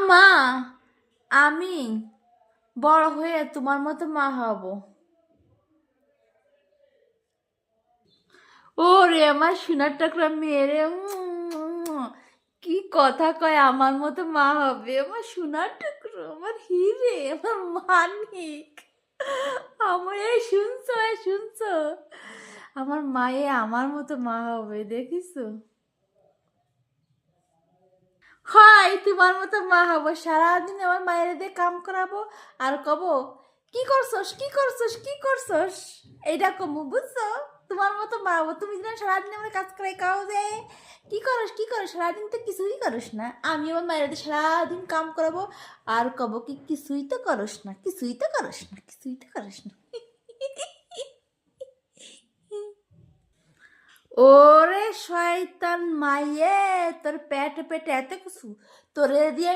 মা, আমি বড় হয়ে তোমার মতো মা হব। ওরে আমার সোনার টুকরা মেয়েরে, কি কথা কয়, আমার মতো মা হবে, আমার সোনার টুকরো, আমার হিরে, আমার মানিক। আমার এই শুনছো, আমার মায়ে আমার মতো মা হবে, দেখিছো? হয় তোমার মতো মা হবো, সারাদিন আমার মায়ের দিয়ে কাম করাবো আর কব, কি করছস কি করছস কি করছস, এইটা কমু, বুঝছো? তোমার মতো মা হবো, তুমি যেন সারাদিন আমার কাজ করে কাও যে কি করস সারাদিন, তো কিছুই করস না, আমি আমার মায়ের দিয়ে সারাদিন কাম করাবো আর কব কি কিছুই তো করস না, কিছুই তো করস না, কিছুই তো করস না। ওরে শয়তান মাইয়ে, তোর পেটে পেটে এত কিছু, তোরে দিয়ে আমি